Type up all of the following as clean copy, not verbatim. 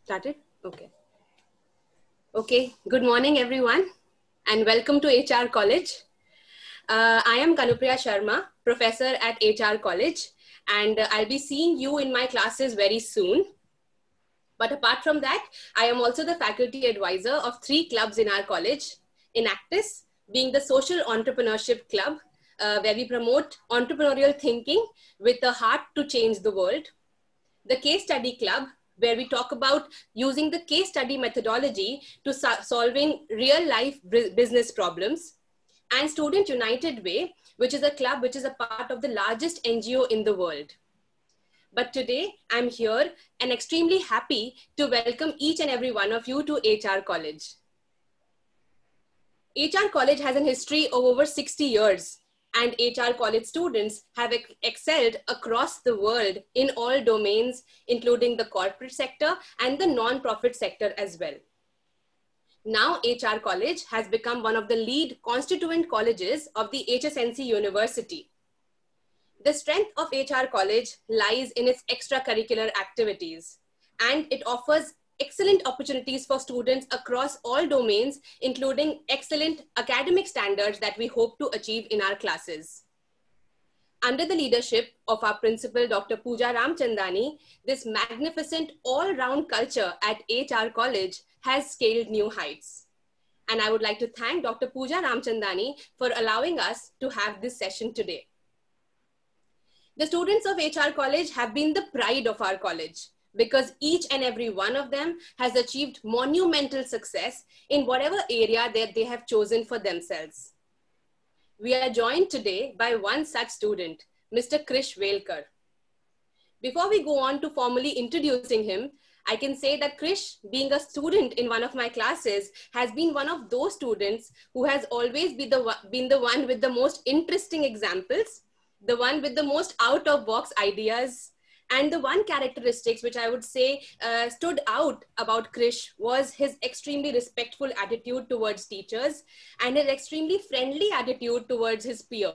Started? Okay. Okay. Good morning, everyone, and welcome to HR College. I am Kanupriya Sharma, professor at HR College, and I'll be seeing you in my classes very soon. But apart from that, I am also the faculty advisor of 3 clubs in our college. Enactus, being the social entrepreneurship club, where we promote entrepreneurial thinking with a heart to change the world. The Case Study Club, where we talk about using the case study methodology to solving real life business problems. And Student United Way, which is a club which is a part of the largest NGO in the world. But today I'm here and extremely happy to welcome each and every one of you to HR College. HR College has a history of over 60 years, and HR College students have excelled across the world in all domains, including the corporate sector and the non-profit sector as well. Now HR College has become one of the lead constituent colleges of the HSNC University. The strength of HR College lies in its extracurricular activities, and it offers excellent opportunities for students across all domains, including excellent academic standards that we hope to achieve in our classes. Under the leadership of our principal, Dr. Pooja Ramchandani, this magnificent all-round culture at HR College has scaled new heights. And I would like to thank Dr. Pooja Ramchandani for allowing us to have this session today. The students of HR College have been the pride of our college because each and every one of them has achieved monumental success in whatever area that they have chosen for themselves. We are joined today by one such student, Mr. Krish Velkar. Before we go on to formally introducing him, I can say that Krish, being a student in one of my classes, has been one of those students who has always been the one with the most interesting examples, the one with the most out-of-box ideas, and the one characteristics which I would say stood out about Krish was his extremely respectful attitude towards teachers and his extremely friendly attitude towards his peer.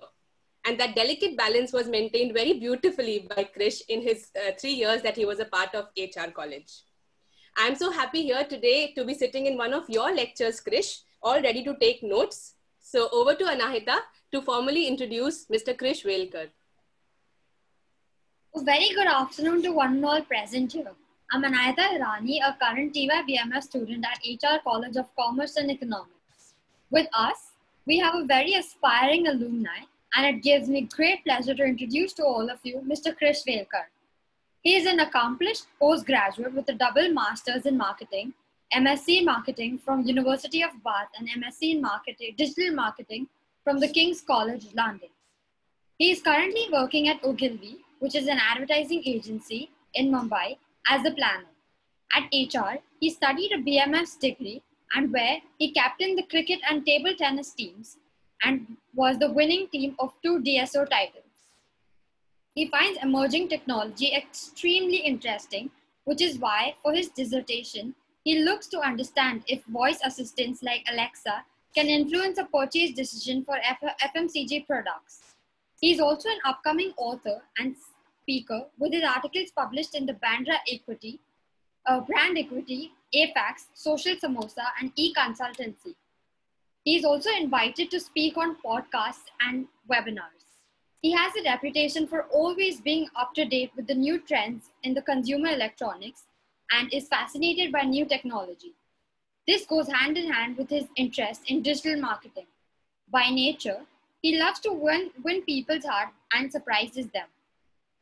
And that delicate balance was maintained very beautifully by Krish in his 3 years that he was a part of HR College. I'm so happy here today to be sitting in one of your lectures, Krish, all ready to take notes. So over to Anahita to formally introduce Mr. Krish Velkar. A very good afternoon to one and all present here. I'm Anahita Hirani, a current TY BMS student at HR College of Commerce and Economics. With us, we have a very aspiring alumni, and it gives me great pleasure to introduce to all of you Mr. Krish Velkar. He is an accomplished postgraduate with a double master's in marketing, MSc in marketing from University of Bath and MSc in marketing, digital marketing from the King's College London. He is currently working at Ogilvy, which is an advertising agency in Mumbai, as a planner. At HR, he studied a BMS degree and where he captained the cricket and table tennis teams and was the winning team of 2 DSO titles. He finds emerging technology extremely interesting, which is why for his dissertation, he looks to understand if voice assistants like Alexa can influence a purchase decision for FMCG products. He is also an upcoming author and speaker with his articles published in the Bandra Equity, Brand Equity, AFAX, Social Samosa, and E-Consultancy. He is also invited to speak on podcasts and webinars. He has a reputation for always being up to date with the new trends in the consumer electronics and is fascinated by new technology. This goes hand in hand with his interest in digital marketing. By nature, he loves to win people's heart and surprises them.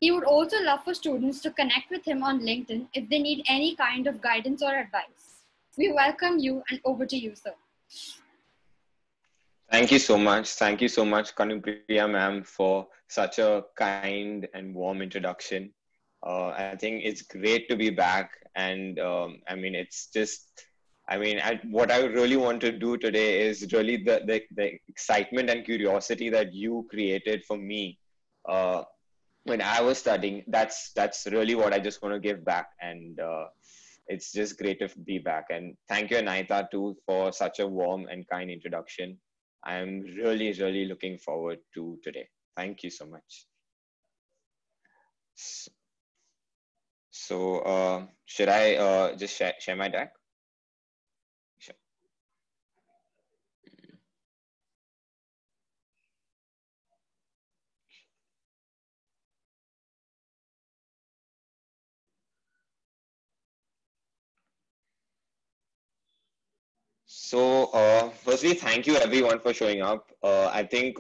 He would also love for students to connect with him on LinkedIn if they need any kind of guidance or advice. We welcome you, and over to you, sir. Thank you so much. Thank you so much, Kanupriya ma'am, for such a kind and warm introduction. I think it's great to be back. And it's just, what I really want to do today is really the excitement and curiosity that you created for me when I was studying. That's really what I just want to give back. And it's just great to be back. And thank you, Anahita, too, for such a warm and kind introduction. I'm really, really looking forward to today. Thank you so much. So should I just share my deck? Sure. So, firstly, thank you everyone for showing up. I think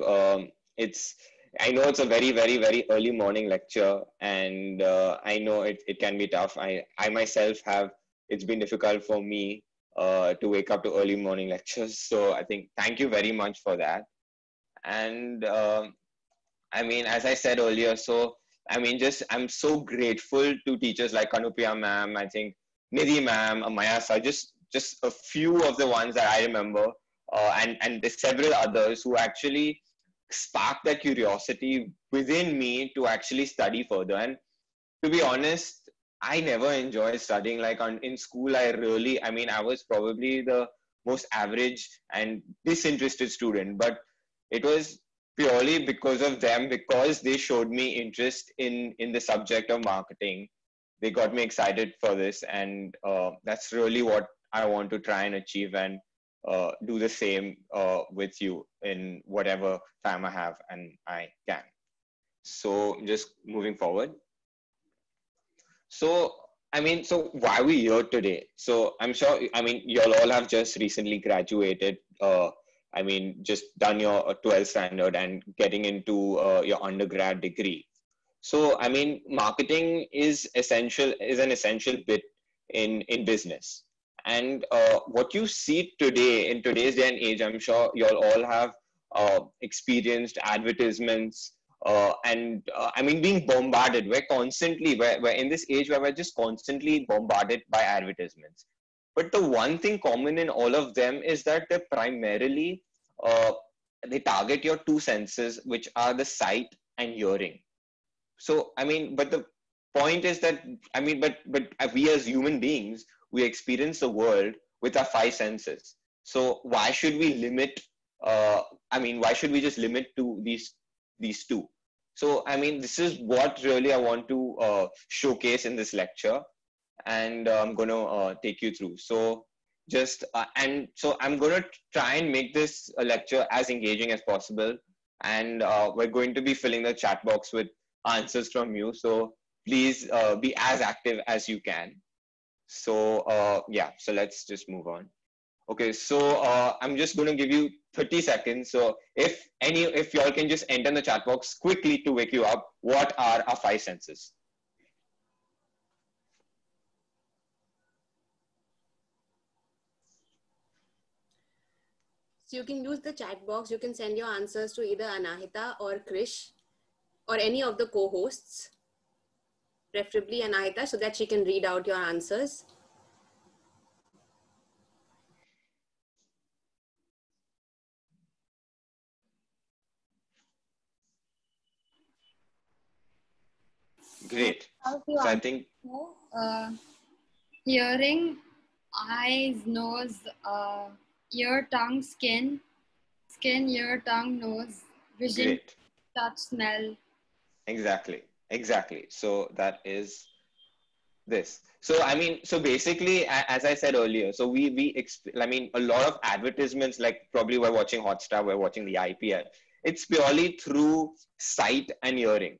I know it's a very, very, very early morning lecture, and I know it can be tough. I myself it's been difficult for me to wake up to early morning lectures. So, I think thank you very much for that. And I mean, as I said earlier, so I mean, I'm so grateful to teachers like Kanupriya ma'am, I think Nidhi ma'am, Maya sir, just a few of the ones that I remember, and there's several others who actually sparked that curiosity within me to actually study further. And to be honest, I never enjoyed studying. Like in school, I mean, I was probably the most average and disinterested student, but it was purely because of them, because they showed me interest in the subject of marketing. They got me excited for this, and that's really what I want to try and achieve, and do the same with you in whatever time I have and I can. So just moving forward. So, I mean, so why are we here today? So, I'm sure, I mean, you'll all have just recently graduated. I mean, just done your 12th standard and getting into your undergrad degree. So, I mean, marketing is an essential bit in business. And what you see today in today's day and age, I'm sure you'll all have experienced advertisements, and I mean, being bombarded. We're in this age where we're just constantly bombarded by advertisements. But the one thing common in all of them is that uh, they target your two senses, which are the sight and hearing. So, I mean, but the point is that, I mean, but we as human beings, we experience the world with our five senses. So why should we limit? I mean, why should we just limit to these two? So, I mean, this is what really I want to showcase in this lecture, and I'm going to take you through. So, and so I'm going to try and make this lecture as engaging as possible, and we're going to be filling the chat box with answers from you. So please be as active as you can. So yeah, so let's just move on. Okay, so I'm just going to give you 30 seconds. So if y'all can just enter in the chat box quickly to wake you up, what are our five senses? So you can use the chat box. You can send your answers to either Anahita or Krish or any of the co-hosts, preferably Anahita, so that she can read out your answers. Great. So I think hearing, eyes, nose, ear, tongue, skin, ear, tongue, nose, vision, great. touch, smell. Exactly. So that is this. So I mean, so basically, as I said earlier, so I mean, a lot of advertisements, like probably we're watching Hotstar, we're watching the IPL. It's purely through sight and hearing.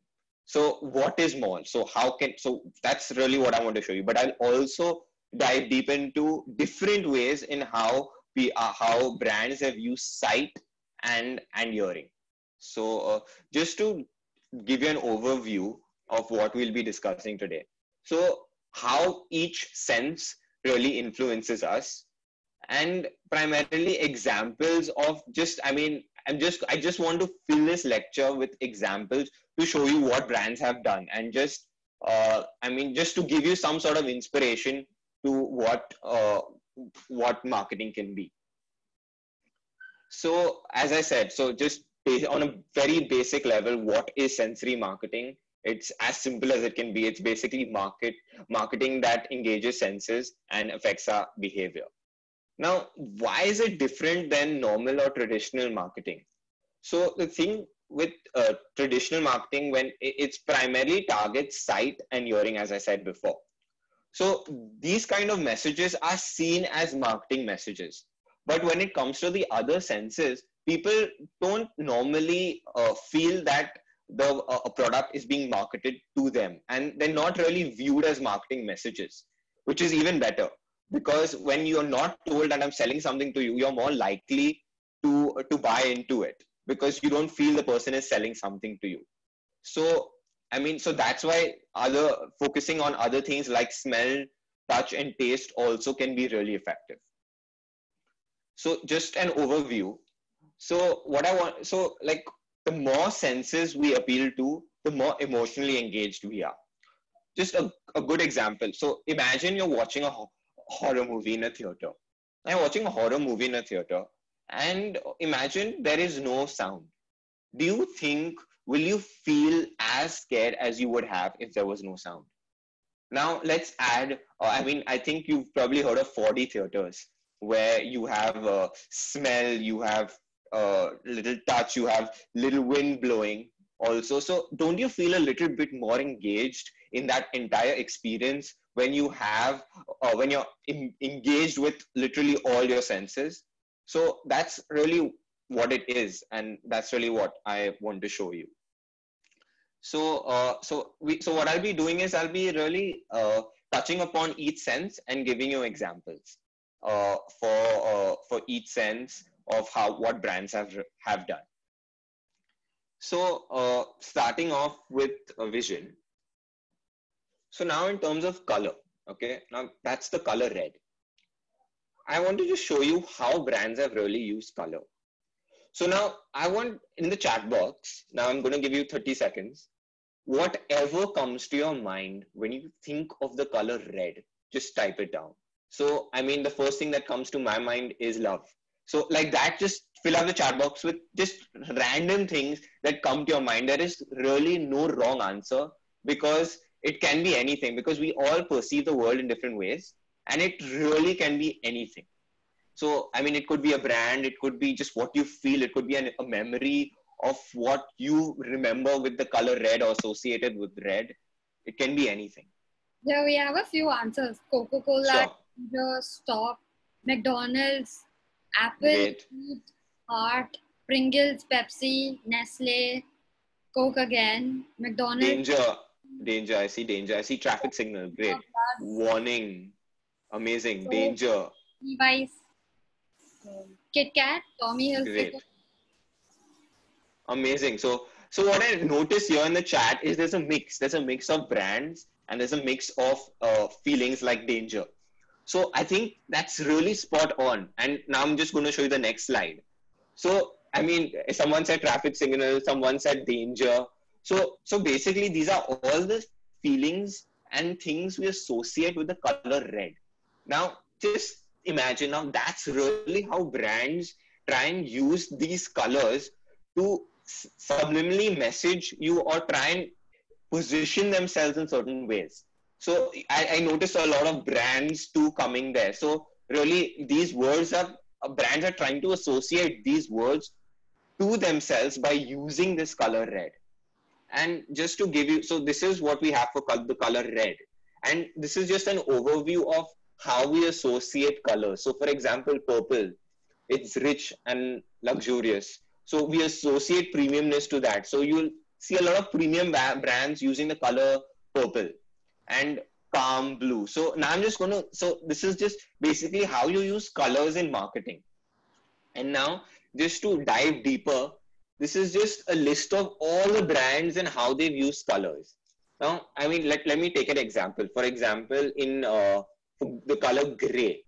So what is more? So that's really what I want to show you. But I'll also dive deep into different ways in how brands have used sight and hearing. So just to give you an overview of what we'll be discussing today. So how each sense really influences us, and primarily examples of just I just want to fill this lecture with examples to show you what brands have done, and just just to give you some sort of inspiration to what marketing can be. So as I said, so just on a very basic level, what is sensory marketing? It's as simple as it can be. It's basically marketing that engages senses and affects our behavior. Now, why is it different than normal or traditional marketing? So the thing with traditional marketing, when it's primarily targets sight and hearing, as I said before. So these kind of messages are seen as marketing messages. But when it comes to the other senses, people don't normally feel that the a product is being marketed to them, and they're not really viewed as marketing messages, which is even better, because when you're not told that I'm selling something to you, you're more likely to buy into it, because you don't feel the person is selling something to you. So I mean, so that's why other focusing on other things like smell, touch, and taste also can be really effective. So just an overview. So what I want, so like the more senses we appeal to, the more emotionally engaged we are. Just a good example. So imagine you're watching a horror movie in a theater. I'm watching a horror movie in a theater, and imagine there is no sound. Do you think, will you feel as scared as you would have if there was no sound? Now let's add, I mean, I think you've probably heard of 4D theaters, where you have smell, you have little touch, you have little wind blowing also. So don't you feel a little bit more engaged in that entire experience when you have, when you're engaged with literally all your senses? So that's really what it is, and that's really what I want to show you. So what I'll be doing is I'll be really touching upon each sense and giving you examples for each sense of what brands have done. So starting off with a vision. So now in terms of color, okay, now that's the color red. I want to just show you how brands have really used color. So now I want, in the chat box, now I'm going to give you 30 seconds. Whatever comes to your mind when you think of the color red, just type it down. So, I mean, the first thing that comes to my mind is love. So like that, just fill up the chat box with just random things that come to your mind. There is really no wrong answer, because it can be anything, because we all perceive the world in different ways, and it really can be anything. So, I mean, it could be a brand, it could be just what you feel, it could be a memory of what you remember with the color red or associated with red. It can be anything. Yeah, we have a few answers. Coca-Cola, Sure. Stop, McDonald's, Apple, Great. Heart, Pringles, Pepsi, Nestle, Coke again, McDonald's. Danger. I see danger. I see traffic signal. Great. Warning. Amazing. Danger. Levi's, Kit Kat, Tommy Hilfiger. Great. Amazing. So what I notice here in the chat is there's a mix. There's a mix of brands, and there's a mix of feelings like danger. So I think that's really spot on. And now I'm just going to show you the next slide. So, I mean, someone said traffic signal, someone said danger. So basically these are all the feelings and things we associate with the color red. Now, just imagine, now that's really how brands try and use these colors to subliminally message you or try and position themselves in certain ways. So I noticed a lot of brands too coming there. So really these words are, brands are trying to associate these words to themselves by using this color red. And just to give you, so this is what we have for the color red. And this is just an overview of how we associate colors. So for example, purple, it's rich and luxurious. So we associate premiumness to that. So you'll see a lot of premium brands using the color purple and calm blue. So now I'm just going to, so this is just basically how you use colors in marketing. And now just to dive deeper, this is just a list of all the brands and how they've used colors. Now, I mean, let me take an example. For example, in the color gray,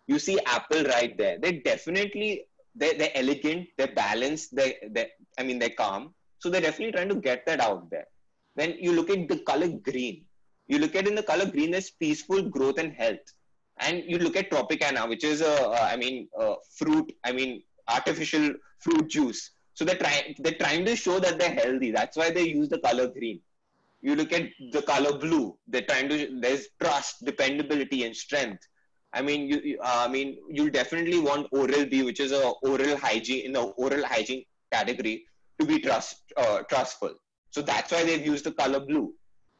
you see Apple right there. They definitely, they're elegant, they're balanced, they're calm. So they're definitely trying to get that out there. Then you look at the color green. You look at in the color green, there's peaceful growth and health. And you look at Tropicana, which is fruit, artificial fruit juice. So they're trying to show that they're healthy. That's why they use the color green. You look at the color blue. They're trying to, there's trust, dependability, and strength. I mean, you'll definitely want Oral-B, which is a oral hygiene, in the oral hygiene category, to be trustful. So that's why they've used the color blue.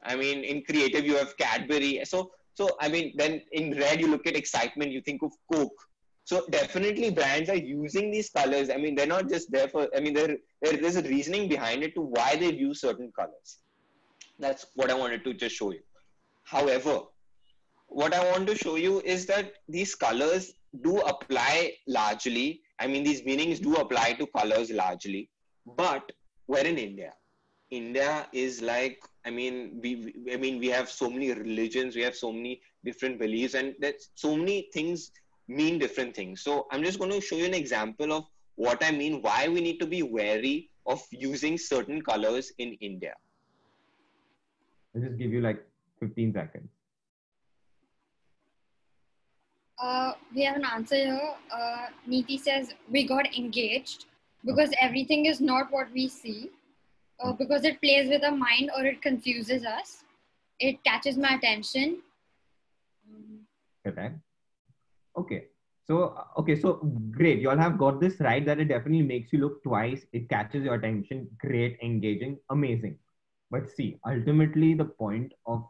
I mean, in creative, you have Cadbury. So So, I mean, then in red, you look at excitement, you think of Coke. So definitely brands are using these colors. I mean, they're not just there for, I mean, there's a reasoning behind it to why they use certain colors. That's what I wanted to just show you. However, what I want to show you is that these colors do apply largely. I mean, these meanings do apply to colors largely, but we're in India. India is like, I mean, we have so many religions, we have so many different beliefs, and that so many things mean different things. So I'm just going to show you an example of what I mean, why we need to be wary of using certain colors in India. I'll just give you like 15 seconds. We have an answer here. Neeti says, we got engaged because everything is not what we see, because it plays with our mind or it confuses us. It catches my attention. Correct. Okay. So great. You all have got this right, that it definitely makes you look twice. It catches your attention. Great, engaging, amazing. But see, ultimately the point of,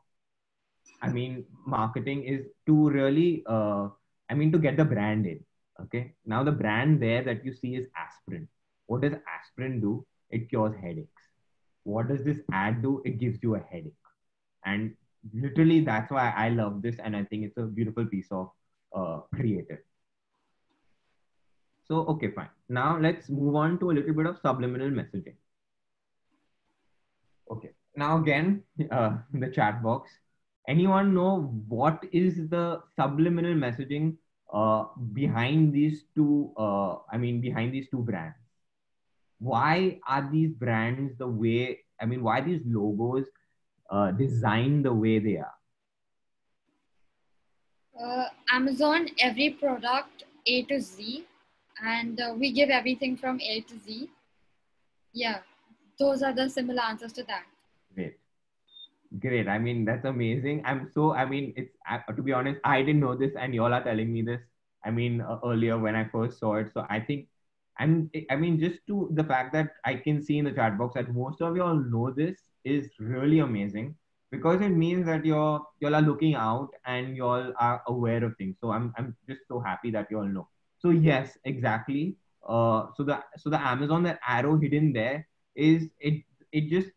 I mean, marketing is to really, to get the brand in. Okay. Now the brand there that you see is aspirin. What does aspirin do? It cures headaches. What does this ad do? It gives you a headache. And literally that's why I love this. And I think it's a beautiful piece of creative. So, okay, fine. Now let's move on to a little bit of subliminal messaging. Okay. Now again, the chat box. Anyone know what is the subliminal messaging behind these two? Behind these two brands. Why are these brands the way? I mean, why these logos designed the way they are? Amazon, every product A to Z, and we give everything from A to Z. Yeah, those are the similar answers to that. Great. I mean, that's amazing. It's to be honest, I didn't know this, and y'all are telling me this. I mean, earlier when I first saw it. So I think, just to the fact that I can see in the chat box that most of y'all know this is really amazing, because it means that y'all are looking out and y'all are aware of things. So I'm just so happy that y'all know. So yes, exactly. So the Amazon, that arrow hidden there is it just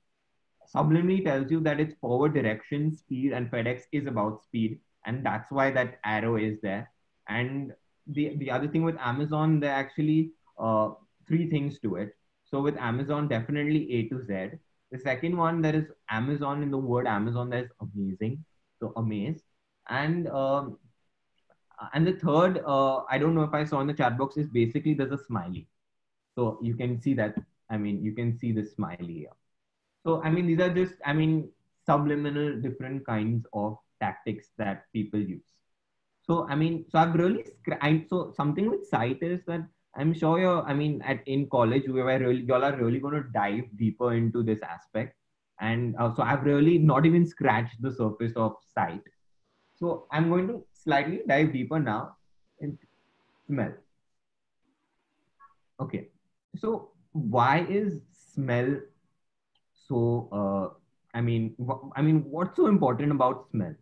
subliminally tells you that it's forward direction, speed, and FedEx is about speed, and that's why that arrow is there. And the other thing with Amazon, there are actually three things to it. So with Amazon, definitely A to Z. The second one, there is Amazon. In the word Amazon, there's amazing, so amaze. And the third, I don't know if I saw in the chat box, is basically there's a smiley. So you can see that. I mean, you can see the smiley here. So, I mean, these are just, subliminal different kinds of tactics that people use. So, so I've really, so something with sight is that I'm sure in college, y'all are really going to dive deeper into this aspect. And so I've really not even scratched the surface of sight. So I'm going to slightly dive deeper now into smell. Okay. So why is smell so, what's so important about smell?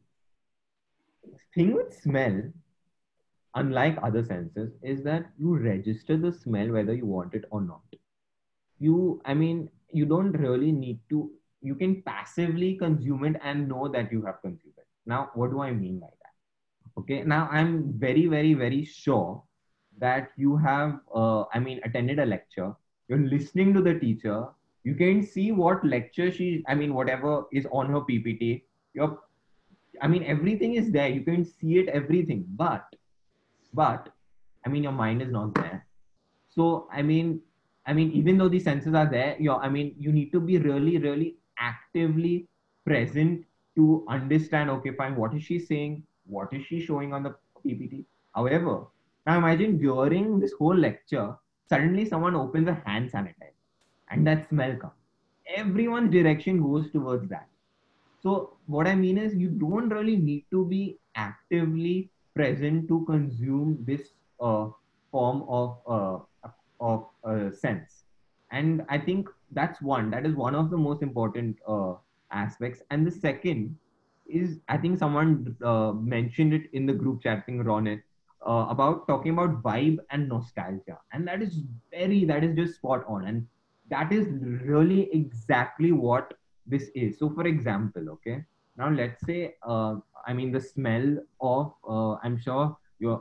Thing with smell, unlike other senses, is that you register the smell whether you want it or not. You don't really need to, you can passively consume it and know that you have consumed it. Now, what do I mean by that? Okay, now I'm very, very, very sure that you have, attended a lecture, you're listening to the teacher, you can see what lecture whatever is on her PPT. Everything is there. You can see it, everything. But, your mind is not there. So, even though the senses are there, you need to be really, really actively present to understand, okay, fine, what is she saying? What is she showing on the PPT? However, now imagine during this whole lecture, suddenly someone opens a hand sanitizer and that smell comes. Everyone's direction goes towards that. So what I mean is, you don't really need to be actively present to consume this form of sense. And I think that is one of the most important aspects. And the second is, I think someone mentioned it in the group chat, I think Ronit, about talking about vibe and nostalgia. And that is just spot on. And that is really exactly what this is. So, for example, okay, now let's say, I mean, the smell of, I'm sure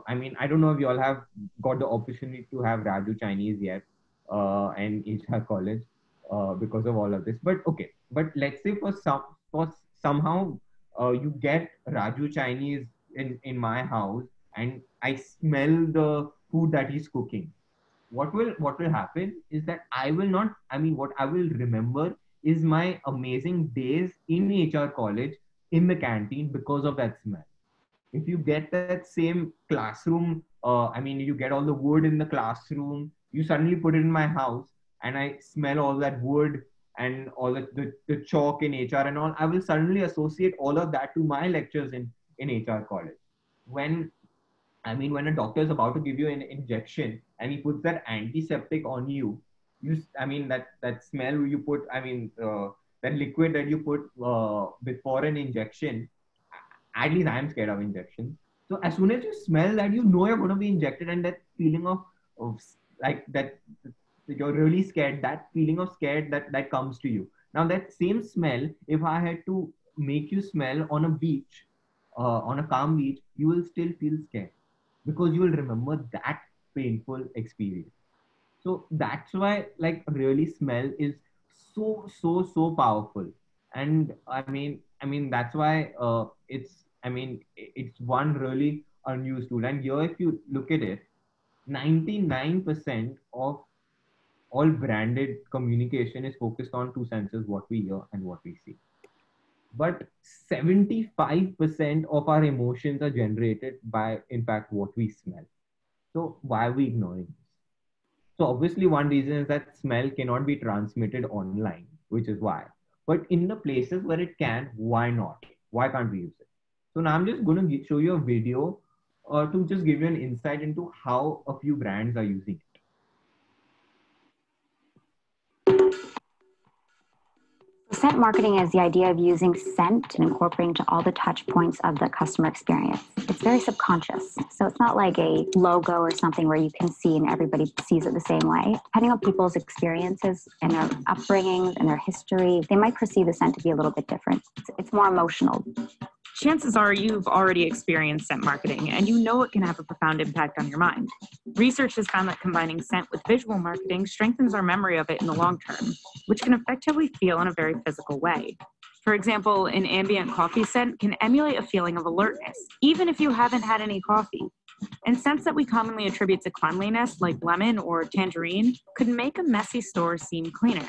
I mean, I don't know if you all have got the opportunity to have Raju Chinese yet and HR college because of all of this. But okay, but let's say for somehow you get Raju Chinese in my house, and I smell the food that he's cooking. What will happen is that I will not. I mean, what I will remember is my amazing days in HR college in the canteen because of that smell. If you get that same classroom, I mean, you get all the wood in the classroom, you suddenly put it in my house, and I smell all that wood and all the chalk in HR and all, I will suddenly associate all of that to my lectures in HR college. When I mean, when a doctor is about to give you an injection and he puts that antiseptic on you, I mean, that smell you put, I mean, that liquid that you put before an injection, at least I'm scared of injections. So as soon as you smell that, you know you're going to be injected, and that feeling of like that, you're really scared. That feeling of scared that comes to you. Now that same smell, if I had to make you smell on a beach, on a calm beach, you will still feel scared because you will remember that painful experience. So that's why, like, really smell is so powerful. And I mean that's why it's one really unused tool. And here, if you look at it, 99% of all branded communication is focused on two senses: what we hear and what we see. But 75% of our emotions are generated by, in fact, what we smell. So why are we ignoring this? So obviously, one reason is that smell cannot be transmitted online, which is why. But in the places where it can, why not? Why can't we use it? So now I'm just going to show you a video to just give you an insight into how a few brands are using it. Scent marketing is the idea of using scent and incorporating to all the touch points of the customer experience. It's very subconscious. So it's not like a logo or something where you can see and everybody sees it the same way. Depending on people's experiences and their upbringings and their history, they might perceive the scent to be a little bit different. It's more emotional. Chances are you've already experienced scent marketing and you know it can have a profound impact on your mind. Research has found that combining scent with visual marketing strengthens our memory of it in the long term, which can affect how we feel in a very physical way. For example, an ambient coffee scent can emulate a feeling of alertness, even if you haven't had any coffee. And scents that we commonly attribute to cleanliness, like lemon or tangerine, could make a messy store seem cleaner.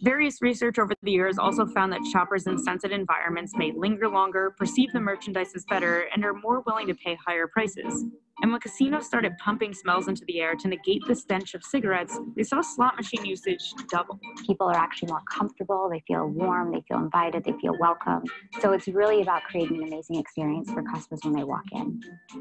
Various research over the years also found that shoppers in scented environments may linger longer, perceive the merchandise as better, and are more willing to pay higher prices. And when casinos started pumping smells into the air to negate the stench of cigarettes, they saw slot machine usage double. People are actually more comfortable, they feel warm, they feel invited, they feel welcome. So it's really about creating an amazing experience for customers when they walk in.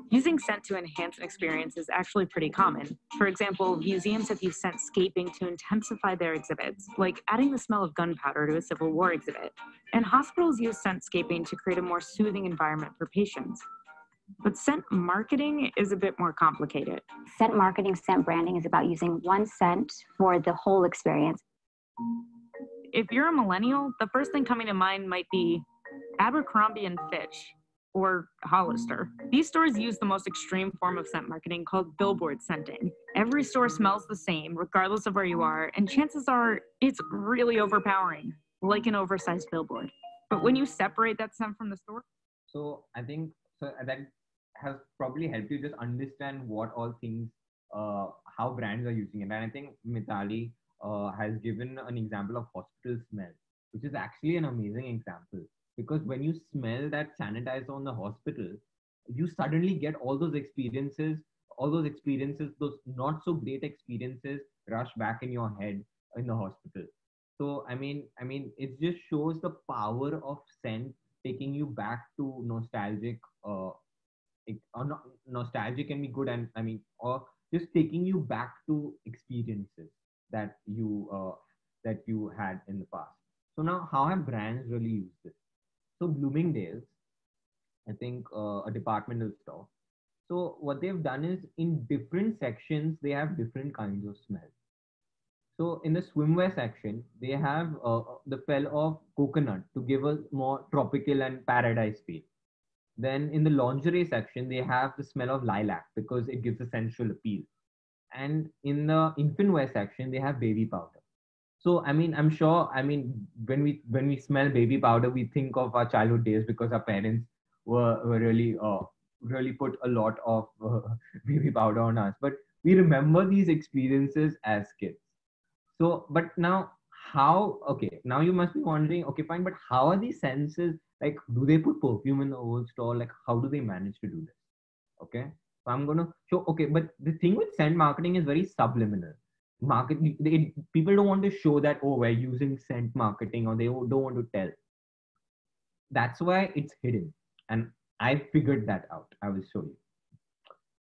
Using scent to enhance an experience is actually pretty common. For example, museums have used scentscaping to intensify their exhibits, like adding the smell of gunpowder to a Civil War exhibit. And hospitals use scentscaping to create a more soothing environment for patients. But scent marketing is a bit more complicated. Scent marketing, scent branding is about using one scent for the whole experience. If you're a millennial, the first thing coming to mind might be Abercrombie and Fitch or Hollister. These stores use the most extreme form of scent marketing called billboard scenting. Every store smells the same, regardless of where you are, and chances are it's really overpowering, like an oversized billboard. But when you separate that scent from the store... So I think that has probably helped you just understand what all things, how brands are using it. And I think Mithali has given an example of hospital smell, which is actually an amazing example. Because when you smell that sanitizer on the hospital, you suddenly get all those experiences, those not so great experiences rush back in your head in the hospital. So I mean, it just shows the power of scent taking you back to nostalgic. Nostalgic can be good, and I mean, or just taking you back to experiences that you had in the past. So now, how have brands really used this? So Bloomingdale's, I think a departmental store. So what they've done is in different sections, they have different kinds of smells. So in the swimwear section, they have the smell of coconut to give a more tropical and paradise feel. Then in the lingerie section, they have the smell of lilac because it gives a sensual appeal. And in the infant wear section, they have baby powder. So I mean, I'm sure. I mean, when we smell baby powder, we think of our childhood days because our parents were really really put a lot of baby powder on us. But we remember these experiences as kids. So, but now how? Okay, now you must be wondering. Okay, fine, but how are these senses? Like, do they put perfume in the whole store? Like, how do they manage to do this? Okay, so I'm gonna show. Okay, but the thing with scent marketing is very subliminal. People don't want to show that, oh, we're using scent marketing, or they don't want to tell. That's why it's hidden, and I figured that out. I will show you.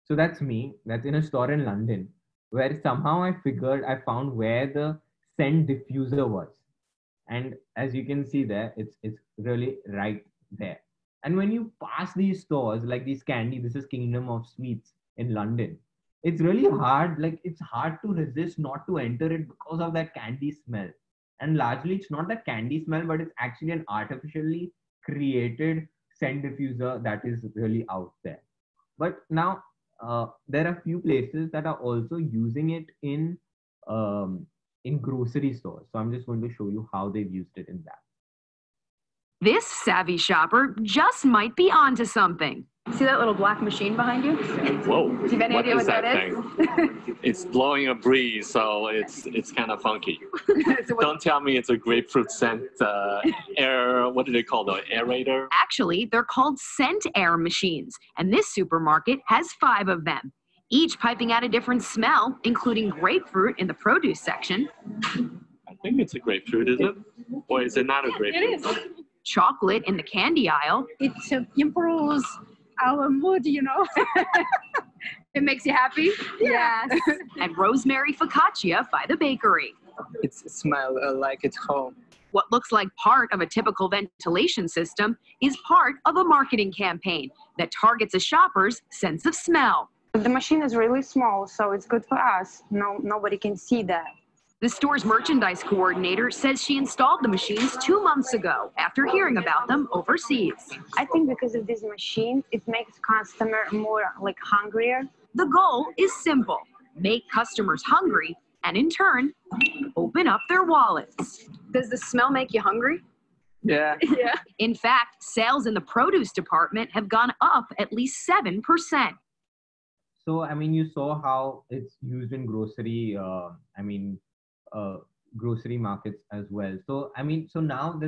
So that's me. That's in a store in London, where somehow I found where the scent diffuser was. And as you can see there, it's really right there. And when you pass these stores, like these candy, this is Kingdom of Sweets in London. It's really hard, like it's hard to resist not to enter it because of that candy smell. And largely it's not the candy smell, but it's actually an artificially created scent diffuser that is really out there. But now there are few places that are also using it in grocery stores. So I'm just going to show you how they've used it in that. This savvy shopper just might be onto something. See that little black machine behind you? Whoa. Do you have any idea what that is? It's blowing a breeze, so it's kind of funky. Don't tell me it's a grapefruit scent air, what do they call the aerator? Actually, they're called scent air machines, and this supermarket has 5 of them, each piping out a different smell, including grapefruit in the produce section. I think it's a grapefruit, is it? Or is it not a grapefruit? It is. Chocolate in the candy aisle. It improves our mood, you know. It makes you happy? Yes. And rosemary focaccia by the bakery. It smells like it's home. What looks like part of a typical ventilation system is part of a marketing campaign that targets a shopper's sense of smell. The machine is really small, so it's good for us. Nobody can see that. The store's merchandise coordinator says she installed the machines 2 months ago after hearing about them overseas. I think because of this machine, it makes customer more like hungrier. The goal is simple: make customers hungry and in turn, open up their wallets. Does the smell make you hungry? Yeah. Yeah. In fact, sales in the produce department have gone up at least 7%. So, I mean, you saw how it's used in grocery, grocery markets as well. So, I mean, so now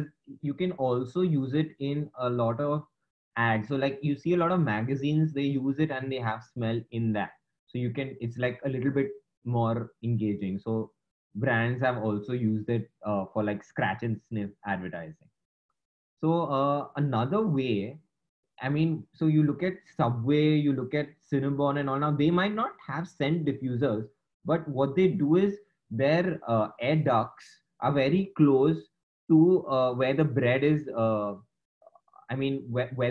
you can also use it in a lot of ads. So like you see a lot of magazines, they use it and they have smell in that. So you can, it's like a little bit more engaging. So brands have also used it for like scratch and sniff advertising. So another way, I mean, so you look at Subway, you look at Cinnabon and all. Now they might not have scent diffusers, but what they do is their air ducts are very close to where the bread is. Where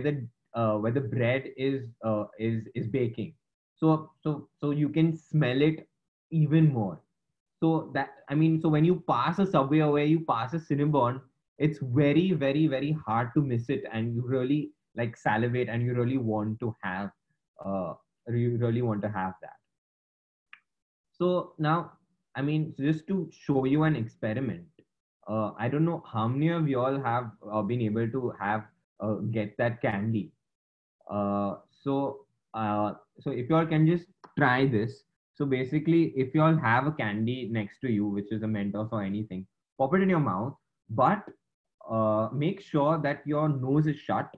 the bread is baking. So you can smell it even more. So that, I mean, so when you pass a Subway or where you pass a Cinnabon, it's very, very, very hard to miss it, and you really like salivate, and you really want to have that. So now, I mean, just to show you an experiment, I don't know how many of y'all have been able to have get that candy. So if y'all can just try this. So basically, if y'all have a candy next to you, which is a Mentos or anything, pop it in your mouth, but make sure that your nose is shut,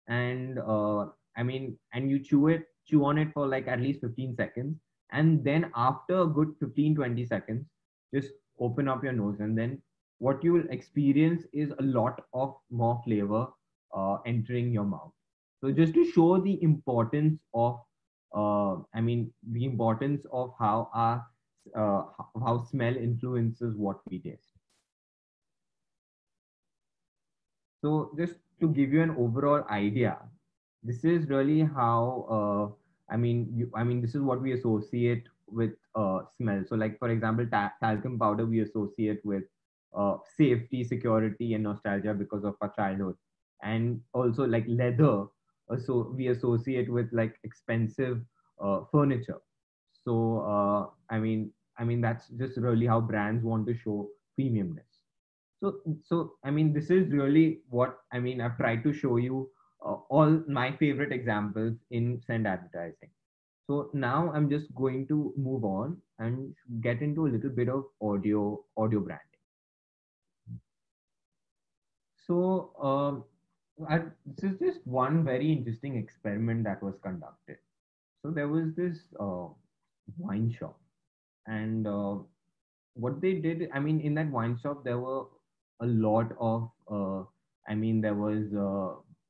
and and you chew on it for like at least 15 seconds. And then after a good 15-20 seconds, just open up your nose, and then what you will experience is a lot of more flavor entering your mouth. So just to show the importance of the importance of how how smell influences what we taste. So just to give you an overall idea, this is really how this is what we associate with smell. So, like for example, talcum powder we associate with safety, security, and nostalgia because of our childhood, and also like leather. So we associate with like expensive furniture. So that's just really how brands want to show premiumness. This is really what I've tried to show you all my favorite examples in scent advertising. So now I'm just going to move on and get into a little bit of audio branding. So this is just one very interesting experiment that was conducted. So there was this wine shop, and what they did, in that wine shop, there were a lot of, there was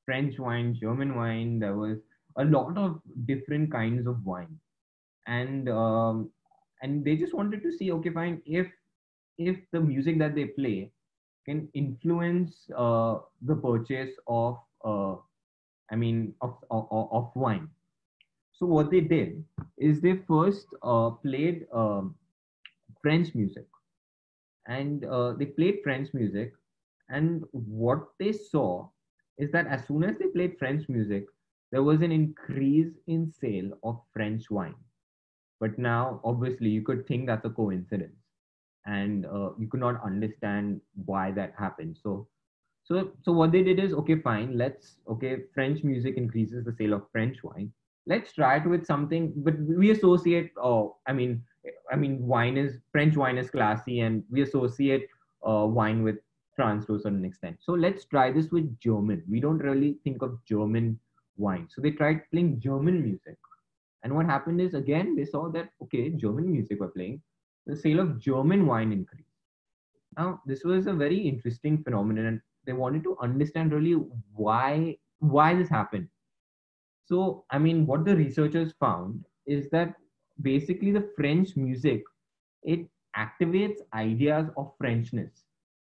French wine, German wine, there was a lot of different kinds of wine. And they just wanted to see, okay, fine, if the music that they play can influence the purchase of, of wine. So what they did is they first played French music, and they played French music, and what they saw is that as soon as they played French music, there was an increase in sale of French wine. But now, obviously, you could think that's a coincidence, and you could not understand why that happened. So what they did is, okay, fine, French music increases the sale of French wine. Let's try it with something, but we associate, French wine is classy, and we associate wine with France to a certain extent. So let's try this with German. We don't really think of German wine. So they tried playing German music. And what happened is, again, they saw that, okay, German music were playing, the sale of German wine increased. Now, this was a very interesting phenomenon, and they wanted to understand really why this happened. So, what the researchers found is that basically the French music, it activates ideas of Frenchness,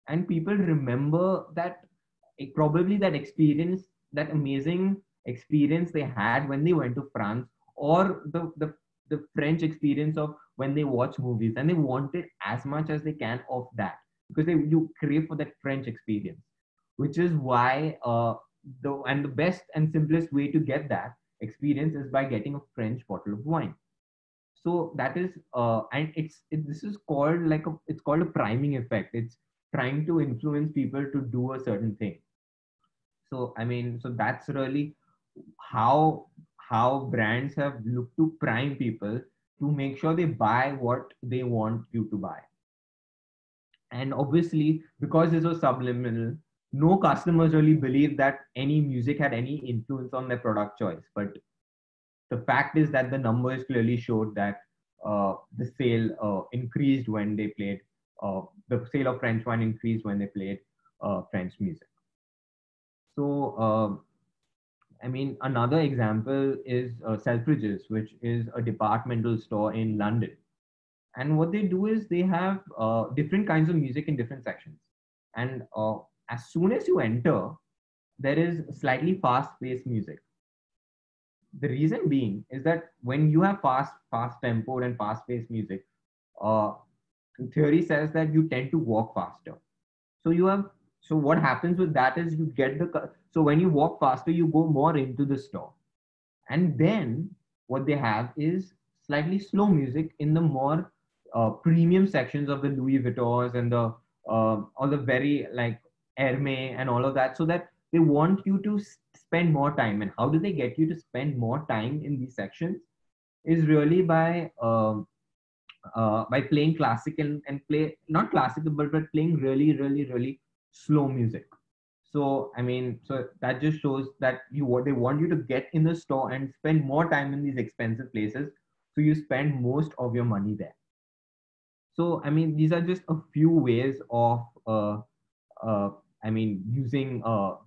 and people remember that probably that experience, that amazing experience they had when they went to France, or the French experience of when they watch movies, and they wanted as much as they can of that, because you crave for that French experience, which is why the best and simplest way to get that experience is by getting a French bottle of wine. So that is and this is called it's called a priming effect. It's trying to influence people to do a certain thing. So so that's really how brands have looked to prime people to make sure they buy what they want you to buy. And obviously, because this was subliminal, no customers really believed that any music had any influence on their product choice. But the fact is that the numbers clearly showed that the sale increased when they played, the sale of French wine increased when they played French music. So, another example is Selfridges, which is a departmental store in London. And what they do is they have different kinds of music in different sections. And as soon as you enter, there is slightly fast-paced music. The reason being is that when you have fast tempo and fast-paced music, theory says that you tend to walk faster. So what happens with that is you get so when you walk faster, you go more into the store. And then what they have is slightly slow music in the more premium sections of the Louis Vuittons and the all the very like Hermès and all of that, so that they want you to spend more time. And how do they get you to spend more time in these sections? Is really by playing classical and play not classical, but playing really slow music. So so that just shows that they want you to get in the store and spend more time in these expensive places, so you spend most of your money there. So these are just a few ways of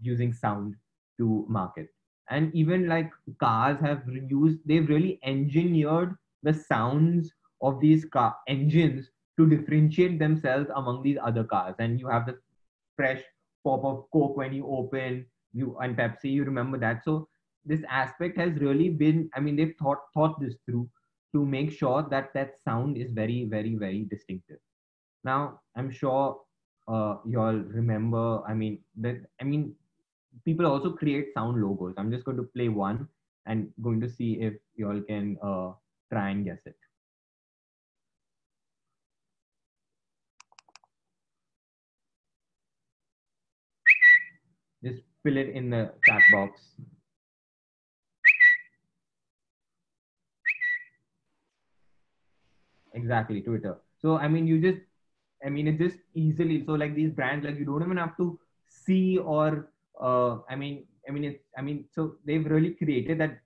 using sound to market. And even like cars they've really engineered the sounds of these car engines to differentiate themselves among these other cars. And you have the fresh pop of Coke when you open, you and Pepsi, you remember that. So this aspect has really been, I mean, they've thought this through to make sure that that sound is very, very, very distinctive. Now, I'm sure you all remember, people also create sound logos. I'm just going to play one and going to see if you all can try and guess it. Just fill it in the chat box. Exactly, Twitter. So, I mean, it's just easily, so like these brands, like you don't even have to see or, so they've really created that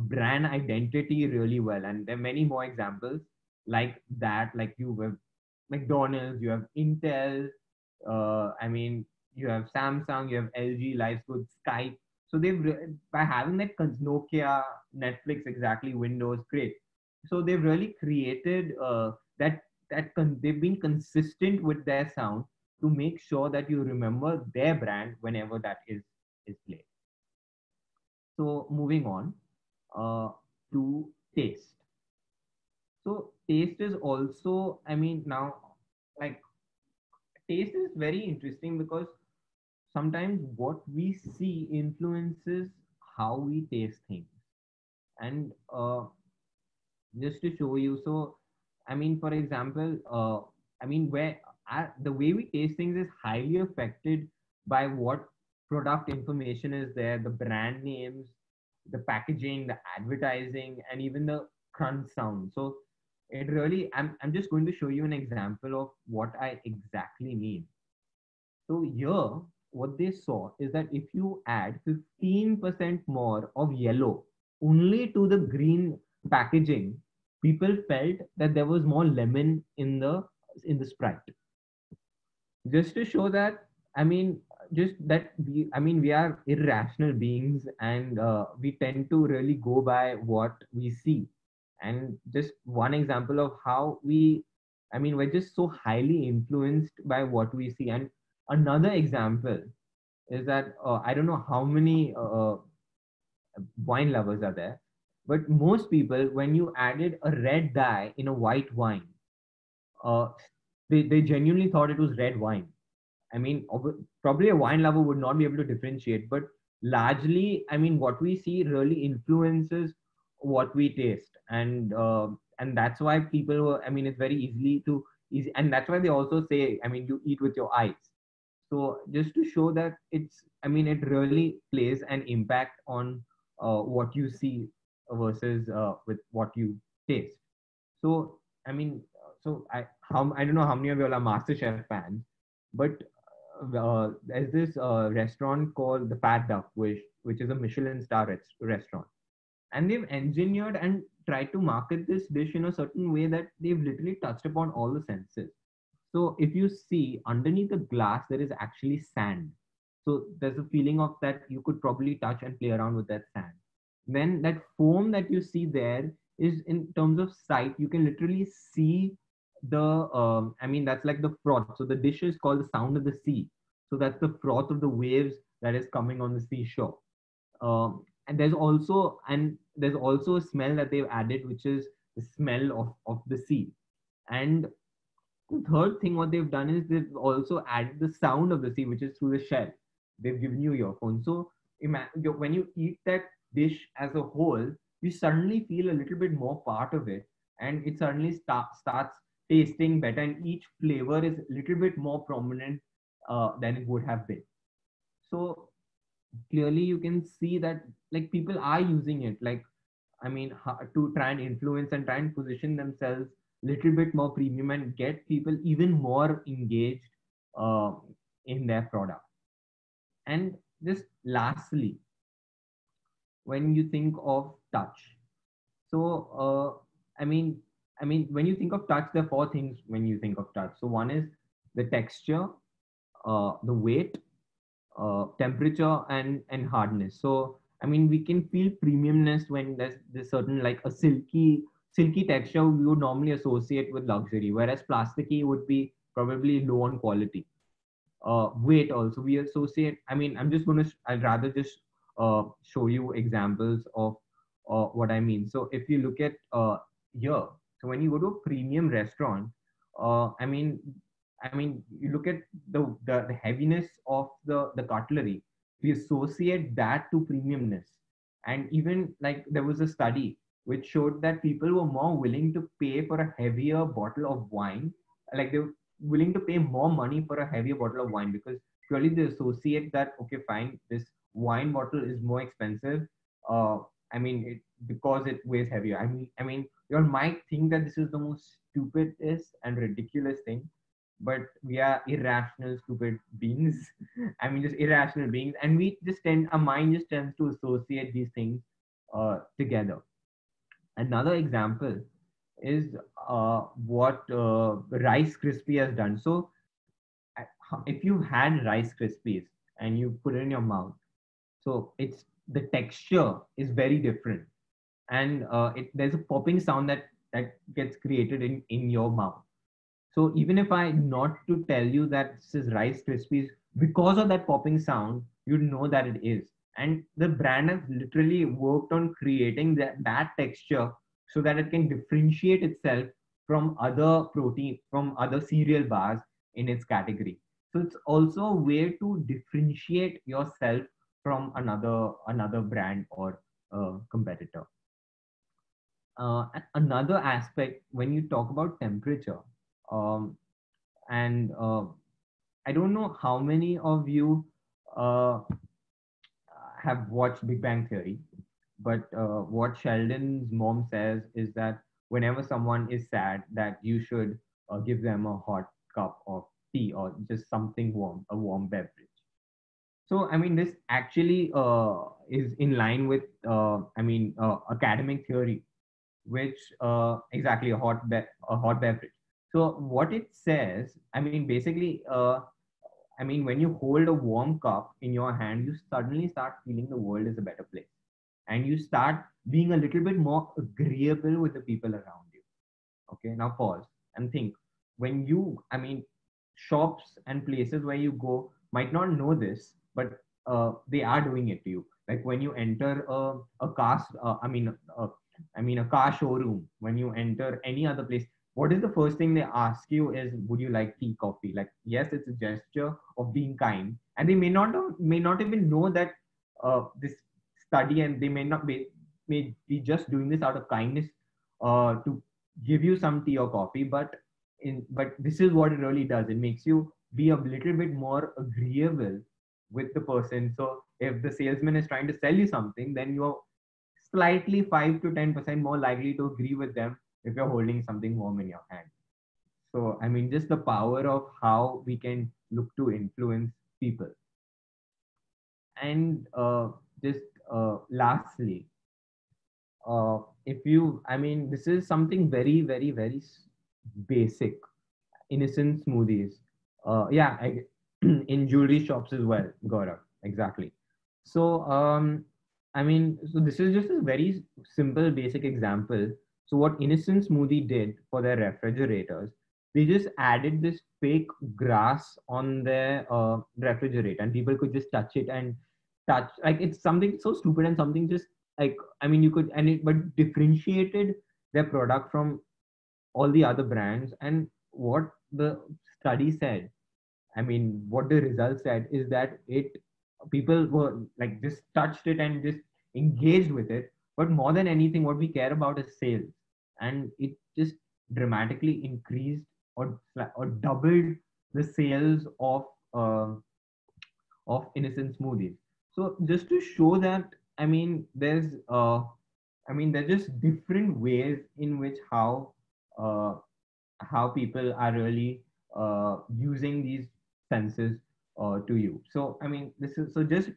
brand identity really well. And there are many more examples like that, like you have McDonald's, you have Intel, you have Samsung, you have LG, Life's Good, Skype. So by having that Nokia, Netflix, exactly, Windows, great. So they've really created they've been consistent with their sound to make sure that you remember their brand whenever that is played. So moving on to taste. So taste is also, taste is very interesting because sometimes what we see influences how we taste things. And just to show you, so for example, the way we taste things is highly affected by what product information is there, the brand names, the packaging, the advertising, and even the crunch sound. So it really, I'm just going to show you an example of what I exactly mean. So here, what they saw is that if you add 15% more of yellow only to the green packaging, people felt that there was more lemon in the Sprite. Just to show that, we are irrational beings, and we tend to really go by what we see. And just one example of how we're just so highly influenced by what we see. And another example is that I don't know how many wine lovers are there, but most people, when you added a red dye in a white wine, they genuinely thought it was red wine. Probably a wine lover would not be able to differentiate, but largely, what we see really influences what we taste. And that's why people it's very easy. And that's why they also say, you eat with your eyes. So just to show that it really plays an impact on what you see versus with what you taste. So I don't know how many of you all are MasterChef fans, but there's this restaurant called the Fat Duck, which is a Michelin star restaurant, and they've engineered and tried to market this dish in a certain way that they've literally touched upon all the senses. So if you see underneath the glass, there is actually sand. So there's a feeling of that you could probably touch and play around with that sand. Then that foam that you see there is, in terms of sight, you can literally see the, that's like the froth. So the dish is called the sound of the sea. So that's the froth of the waves that is coming on the seashore. And there's also a smell that they've added, which is the smell of the sea. And the third thing what they've done is they've also added the sound of the sea, which is through the shell. They've given you earphones. So when you eat that dish as a whole, you suddenly feel a little bit more part of it, and it suddenly starts tasting better, and each flavor is a little bit more prominent than it would have been. So clearly you can see that like people are using it, to try and influence and try and position themselves a little bit more premium and get people even more engaged in their product. And just lastly, when you think of touch, so when you think of touch, there are four things when you think of touch. So one is the texture, the weight, temperature, and hardness. So we can feel premiumness when there's certain, like a silky texture we would normally associate with luxury, whereas plasticky would be probably low on quality. weight also. We associate, I mean, I'd rather just show you examples of what I mean. So if you look at here, so when you go to a premium restaurant, I mean, you look at the heaviness of the cutlery. We associate that to premiumness. And even like there was a study which showed that people were more willing to pay for a heavier bottle of wine, like they were willing to pay more money for a heavier bottle of wine, because purely they associate that, okay, fine, this wine bottle is more expensive. Uh, because it weighs heavier. You all might think that this is the most stupidest and ridiculous thing, but we are irrational, stupid beings. Just irrational beings, and our mind just tends to associate these things together. Another example is what Rice Krispie has done. So, if you had Rice Krispies and you put it in your mouth, so the texture is very different, and there's a popping sound that gets created in your mouth. So even if I not to tell you that this is Rice Krispies, because of that popping sound, you know that it is. And the brand has literally worked on creating that texture so that it can differentiate itself from other cereal bars in its category. So it's also a way to differentiate yourself from another brand or competitor. Another aspect when you talk about temperature, and I don't know how many of you have watched Big Bang Theory, but what Sheldon's mom says is that whenever someone is sad, that you should give them a hot cup of tea or just something warm, a warm beverage. So, this actually is in line with, academic theory, which exactly a hot beverage. So what it says, basically, when you hold a warm cup in your hand, you suddenly start feeling the world is a better place, and you start being a little bit more agreeable with the people around you. Okay, now pause and think. When shops and places where you go might not know this, but they are doing it to you. Like when you enter a car showroom, when you enter any other place, what is the first thing they ask you is, would you like tea, coffee? Like, yes, it's a gesture of being kind, and they may not even know that this study, and they may be just doing this out of kindness to give you some tea or coffee, but this is what it really does. It makes you be a little bit more agreeable with the person. So if the salesman is trying to sell you something, then you're slightly 5 to 10% more likely to agree with them if you're holding something warm in your hand. So, just the power of how we can look to influence people. And lastly, this is something very, very, very basic. Innocent smoothies. In jewelry shops as well, Gaurav. Exactly. So, so this is just a very simple, basic example. So what Innocent Smoothie did for their refrigerators, they just added this fake grass on their refrigerator, and people could just touch it and touch, like, it's something so stupid and something just like, you could, but differentiated their product from all the other brands. And what the study said, what the results said is that people were like just touched it and just engaged with it. But more than anything, what we care about is sales, and it just dramatically increased or doubled the sales of Innocent Smoothies. So just to show that, there's just different ways in which how people are really using these senses to you. So this is, so just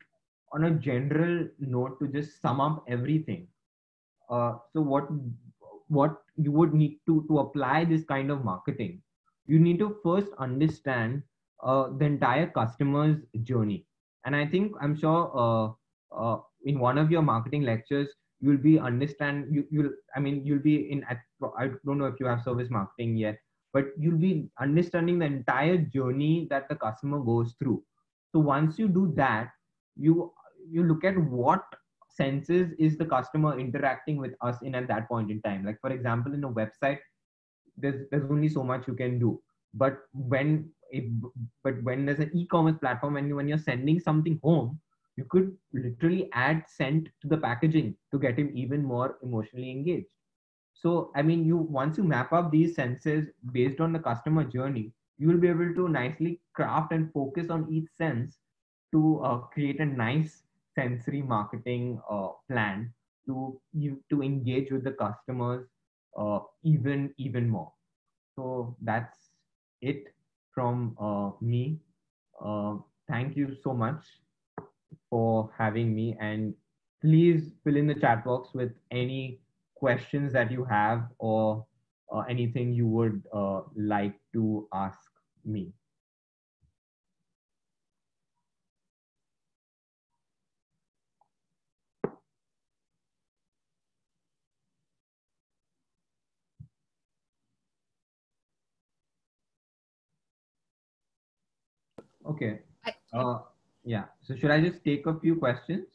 on a general note, to just sum up everything, so what you would need to apply this kind of marketing, you need to first understand the entire customer's journey. And I think, I'm sure in one of your marketing lectures, you'll be in, I don't know if you have service marketing yet, but you'll be understanding the entire journey that the customer goes through. So once you do that, you look at what senses is the customer interacting with us in at that point in time. Like for example, in a website, there's only so much you can do. But when there's an e-commerce platform and when you're sending something home, you could literally add scent to the packaging to get him even more emotionally engaged. So I mean, once you map up these senses based on the customer journey, you will be able to nicely craft and focus on each sense to create a nice sensory marketing plan to engage with the customers even more. So that's it from me. Thank you so much for having me, and please fill in the chat box with any questions that you have or anything you would like to ask me. Okay. Yeah. So should I just take a few questions?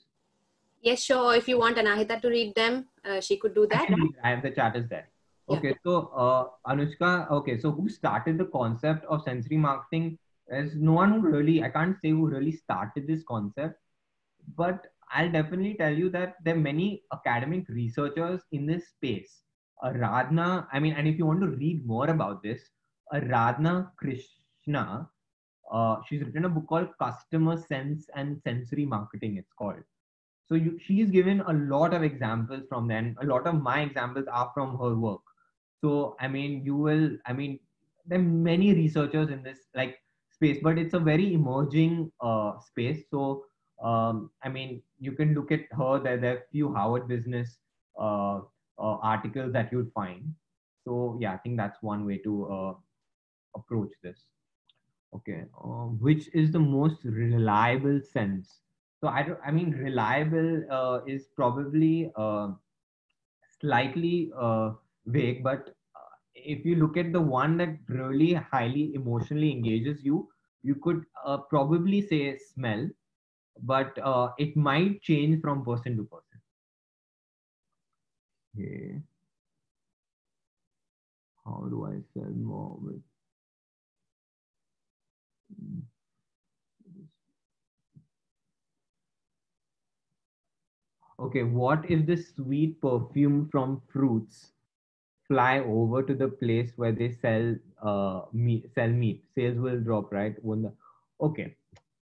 Yes, sure. If you want Anahita to read them, she could do that. I have the chat is there. Yeah. Okay. So Anushka, okay. So who started the concept of sensory marketing? There's no one who really, I can't say who really started this concept, but I'll definitely tell you that there are many academic researchers in this space. Radhna, I mean, and if you want to read more about this, Radhna Krishna, she's written a book called Customer Sense and Sensory Marketing, it's called. So she's given a lot of examples from then. A lot of my examples are from her work. So, I mean, there are many researchers in this like space, but it's a very emerging space. So, I mean, you can look at her. There are few Harvard Business articles that you'd find. So, yeah, I think that's one way to approach this. Okay, which is the most reliable sense? So I mean, reliable is probably slightly vague, but if you look at the one that really highly emotionally engages you, you could probably say smell, but it might change from person to person. Okay. How do I sell more with? Okay, what if the sweet perfume from fruits fly over to the place where they sell meat? Sales will drop, right? Okay,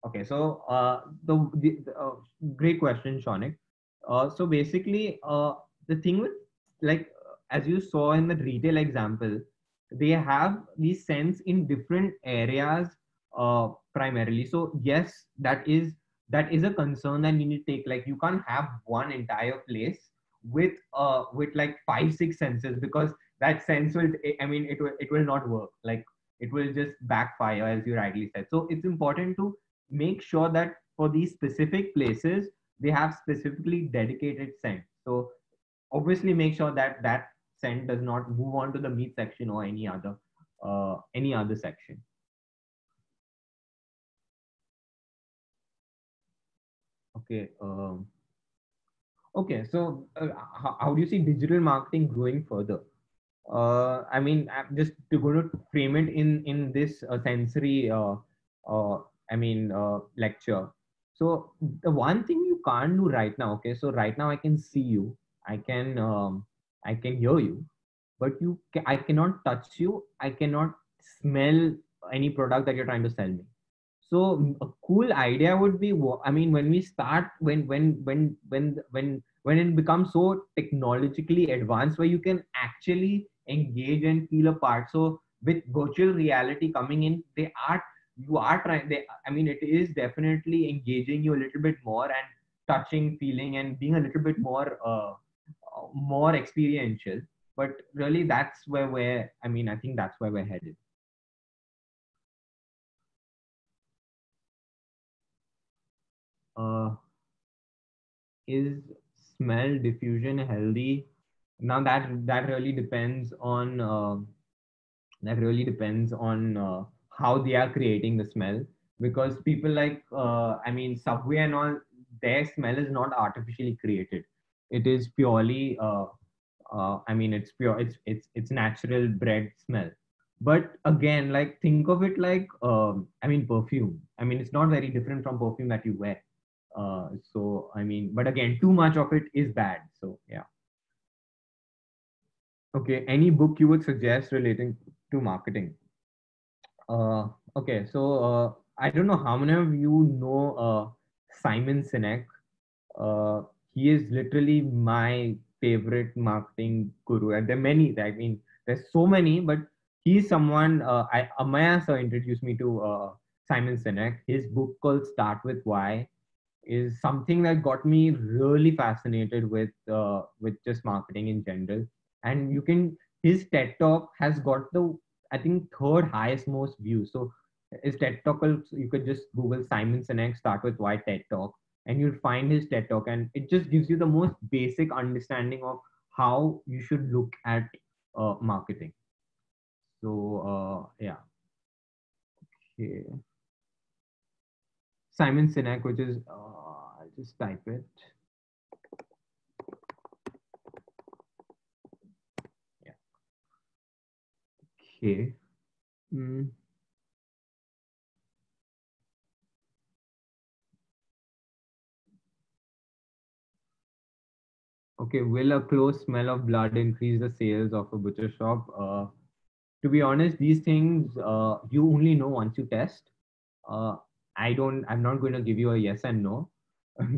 okay. So great question, Shonik. So basically, the thing with like as you saw in the retail example, they have these scents in different areas primarily. So yes, that is a concern that you need to take. Like you can't have one entire place with like 5-6 senses, because that sense will, I mean, it will not work. Like it will just backfire, as you rightly said. So it's important to make sure that for these specific places they have specifically dedicated scent. So obviously make sure that that scent does not move on to the meat section or any other section. Okay. Okay. So how do you see digital marketing growing further? I mean, I'm just going to frame it in this sensory lecture. So the one thing you can't do right now, okay, so right now I can see you, I can hear you, but I cannot touch you, I cannot smell any product that you're trying to sell me. So a cool idea would be, I mean, when we start, when it becomes so technologically advanced where you can actually engage and feel a part. So with virtual reality coming in, you are trying, I mean, it is definitely engaging you a little bit more and touching, feeling, and being a little bit more experiential. But really, that's where I mean, I think that's where we're headed. Is smell diffusion healthy? Now that really depends on That really depends on how they are creating the smell. Because people like, Subway and all, their smell is not artificially created. It is purely, it's pure. It's natural bread smell. But again, like think of it like, perfume. It's not very different from perfume that you wear. But again, too much of it is bad. So yeah. Okay, any book you would suggest relating to marketing? Okay, so I don't know how many of you know Simon Sinek. He is literally my favorite marketing guru, and there are many. There's so many, but he's someone. Amaya sir introduced me to Simon Sinek. His book called Start with Why is something that got me really fascinated with just marketing in general. And his TED talk has got the, I think, third highest most views. So his TED talk, you could just Google Simon Sinek Start with Why TED talk, and you'll find his TED talk, and it just gives you the most basic understanding of how you should look at marketing. So yeah. Okay. Simon Sinek, which is, I'll just type it. Yeah. Okay. Okay, will a close smell of blood increase the sales of a butcher shop? To be honest, these things you only know once you test. I'm not going to give you a yes and no.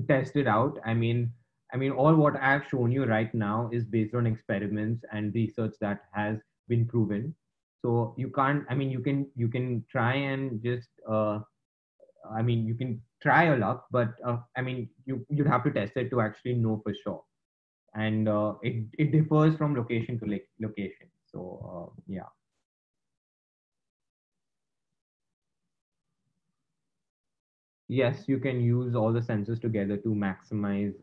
Test it out. All what I've shown you right now is based on experiments and research that has been proven. So you can't, you can try and just, you can try your luck, but you'd have to test it to actually know for sure. And it differs from location to location. So yeah. Yes, you can use all the sensors together to maximize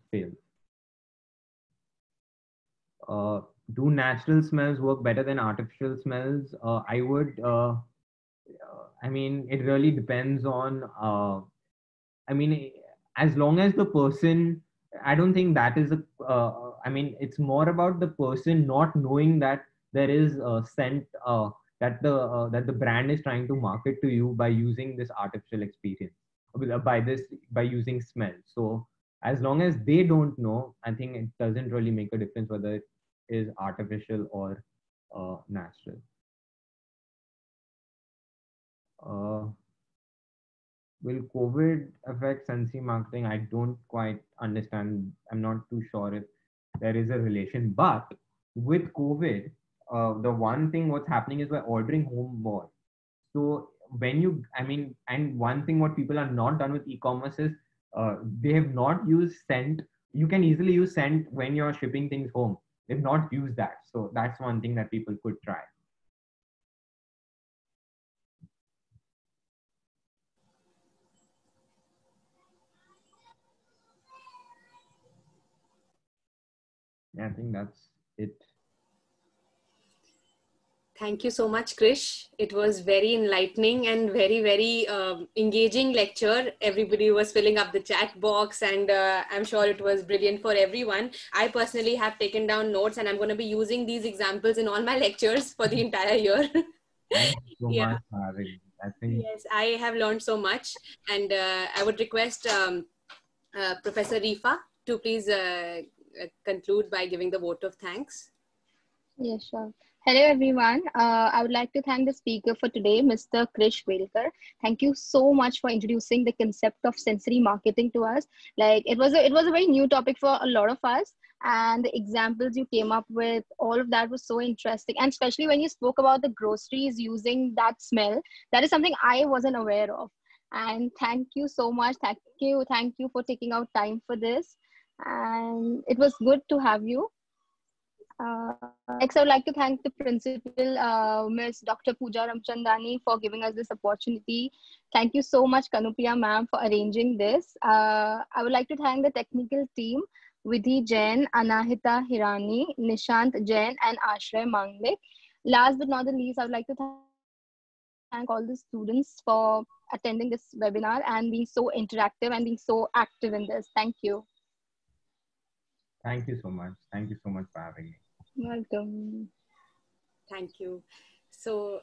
sales. Do natural smells work better than artificial smells? It really depends on, as long as the person, I don't think that is it's more about the person not knowing that there is a scent that the brand is trying to market to you by using this artificial experience, by using smell. So as long as they don't know, I think it doesn't really make a difference whether it is artificial or natural. Will COVID affect Sensi marketing? I don't quite understand. I'm not too sure if there is a relation. But with COVID, the one thing what's happening is we're ordering home more. So and one thing what people are not done with e-commerce is they have not used Sent. You can easily use Sent when you're shipping things home. They've not used that. So that's one thing that people could try. I think that's it. Thank you so much, Krish. It was very enlightening and very, very engaging lecture. Everybody was filling up the chat box, and I'm sure it was brilliant for everyone. I personally have taken down notes, and I'm going to be using these examples in all my lectures for the entire year. Thank you so much, Hari. Yes, I have learned so much, and I would request Professor Rifa to please conclude by giving the vote of thanks. Yes, sure. Hello, everyone. I would like to thank the speaker for today, Mr. Krish Velkar. Thank you so much for introducing the concept of sensory marketing to us. Like it was a very new topic for a lot of us, and the examples you came up with, all of that was so interesting. And especially when you spoke about the groceries using that smell, that is something I wasn't aware of. And thank you so much. Thank you for taking out time for this. And it was good to have you. Next, I would like to thank the principal, Ms. Dr. Pooja Ramchandani, for giving us this opportunity. Thank you so much, Kanupriya ma'am, for arranging this. I would like to thank the technical team, Vidhi Jain, Anahita Hirani, Nishant Jain, and Ashray Manglik. Last but not the least, I would like to thank all the students for attending this webinar and being so interactive and being so active in this. Thank you. Thank you so much. Thank you so much for having me. Welcome. Thank you. So